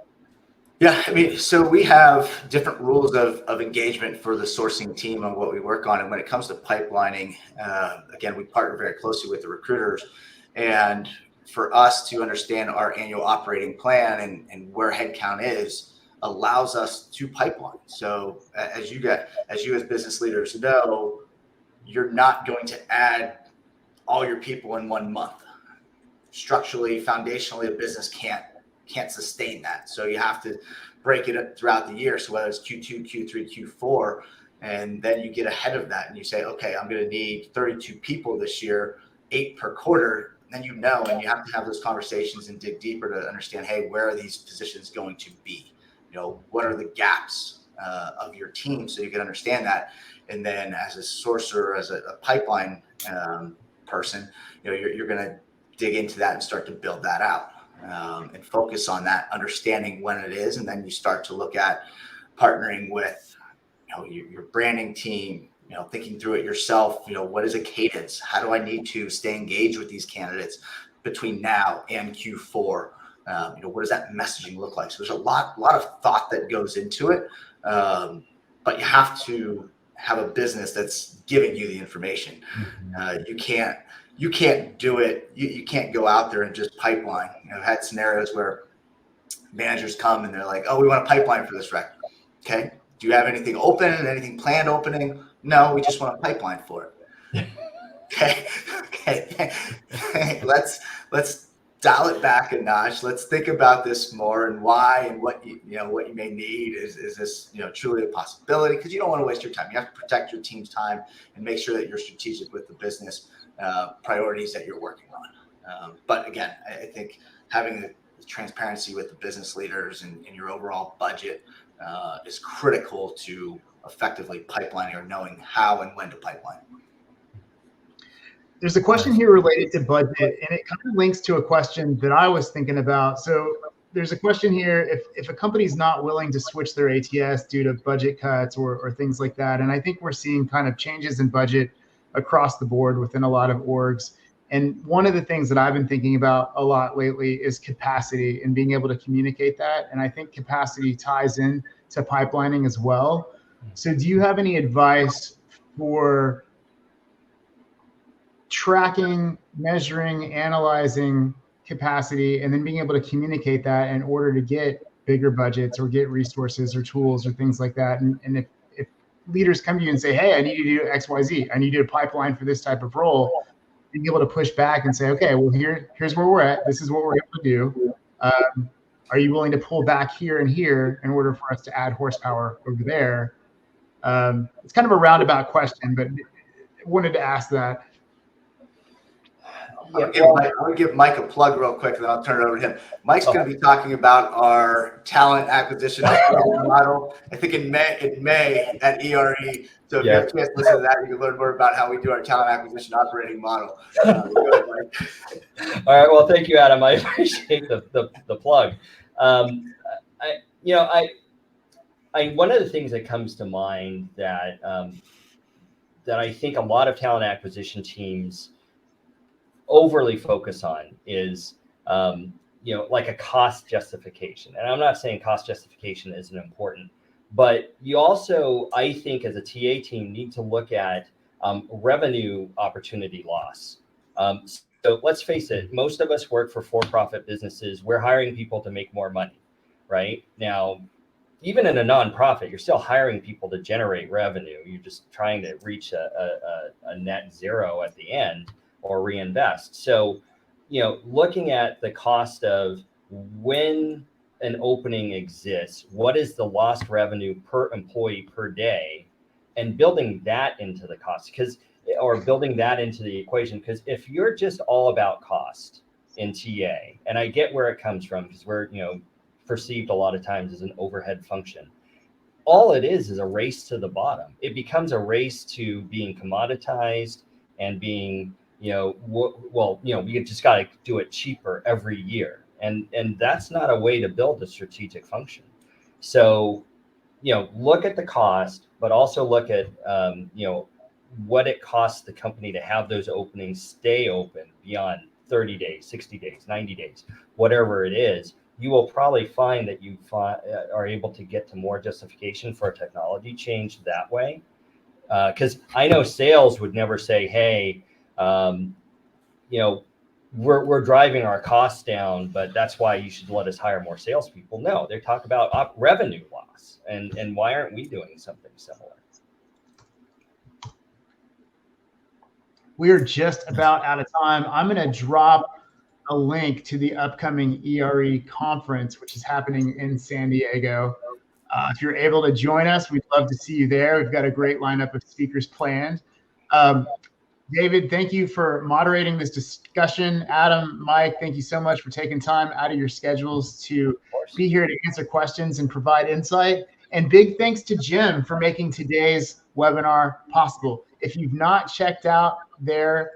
Yeah, I mean, so we have different rules of engagement for the sourcing team on what we work on. And when it comes to pipelining, again, we partner very closely with the recruiters. And for us to understand our annual operating plan and where headcount is, allows us to pipeline. So as you as business leaders know, you're not going to add all your people in 1 month. Structurally, foundationally, a business can't sustain that. So you have to break it up throughout the year. So whether it's Q2, Q3, Q4, and then you get ahead of that and you say, okay, I'm going to need 32 people this year, 8 per quarter. Then you know, and you have to have those conversations and dig deeper to understand, hey, where are these positions going to be? You know, what are the gaps of your team, so you can understand that. And then as a sourcer, as a pipeline person, you know, you're going to dig into that and start to build that out. and focus on that, understanding when it is. And then you start to look at partnering with, your branding team, thinking through it yourself. What is a cadence? How do I need to stay engaged with these candidates between now and Q4? What does that messaging look like? So there's a lot of thought that goes into it. But you have to have a business that's giving you the information. You can't do it. You can't go out there and just pipeline. I've had scenarios where managers come and they're like, "Oh, we want a pipeline for this rec." Okay. Do you have anything open? Anything planned opening? No, we just want a pipeline for it. Okay. Let's dial it back a notch. Let's think about this more and why and what you may need. Is this truly a possibility? Because you don't want to waste your time. You have to protect your team's time and make sure that you're strategic with the business priorities that you're working on. But again, I think having the transparency with the business leaders and your overall budget is critical to effectively pipelining or knowing how and when to pipeline. There's a question here related to budget, and it kind of links to a question that I was thinking about. So there's a question here, if a company's not willing to switch their ATS due to budget cuts or things like that, and I think we're seeing kind of changes in budget across the board within a lot of orgs. And one of the things that I've been thinking about a lot lately is capacity and being able to communicate that. And I think capacity ties in to pipelining as well. So do you have any advice for tracking, measuring, analyzing capacity, and then being able to communicate that in order to get bigger budgets or get resources or tools or things like that? And if leaders come to you and say, "Hey, I need you to do X, Y, Z. I need you to pipeline for this type of role," being able to push back and say, "Okay, well, here's where we're at. This is what we're able to do. Are you willing to pull back here and here in order for us to add horsepower over there?" It's kind of a roundabout question, but I wanted to ask that. I'm going to give Mike a plug real quick, and then I'll turn it over to him. Mike's going to be talking about our talent acquisition model, I think in May at ERE. So if you have a chance to listen to that, you can learn more about how we do our talent acquisition operating model. Go ahead, Mike. All right. Well, thank you, Adam. I appreciate the plug. One of the things that comes to mind that I think a lot of talent acquisition teams overly focus on is, like a cost justification. And I'm not saying cost justification isn't important, but you also, I think, as a TA team, need to look at revenue opportunity loss. So let's face it, most of us work for-profit businesses. We're hiring people to make more money, right? Now, even in a nonprofit, you're still hiring people to generate revenue. You're just trying to reach a net zero at the end or reinvest. So, looking at the cost of when an opening exists, what is the lost revenue per employee per day, and building that into the cost, or building that into the equation. Because if you're just all about cost in TA, and I get where it comes from, because we're, perceived a lot of times as an overhead function. All it is a race to the bottom. It becomes a race to being commoditized and being, we just got to do it cheaper every year. And that's not a way to build a strategic function. So, look at the cost, but also look at, what it costs the company to have those openings stay open beyond 30 days, 60 days, 90 days, whatever it is. You will probably find that you are able to get to more justification for a technology change that way. Because I know sales would never say, "Hey, we're driving our costs down, but that's why you should let us hire more salespeople." No, they talk about revenue loss, and why aren't we doing something similar? We are just about out of time. I'm going to drop a link to the upcoming ERE conference, which is happening in San Diego. If you're able to join us, we'd love to see you there. We've got a great lineup of speakers planned. David, thank you for moderating this discussion. Adam, Mike, thank you so much for taking time out of your schedules to be here to answer questions and provide insight. And big thanks to Jim for making today's webinar possible. If you've not checked out their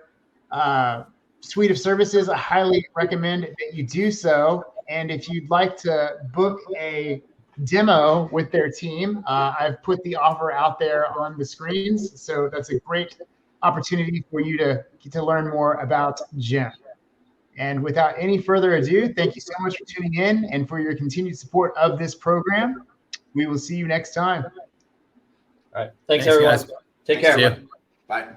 suite of services, I highly recommend that you do so. And if you'd like to book a demo with their team, I've put the offer out there on the screens. So that's a great opportunity for you to learn more about Gem. And without any further ado, thank you so much for tuning in and for your continued support of this program. We will see you next time. All right. Thanks everyone. Guys. Take care. See ya. Bye.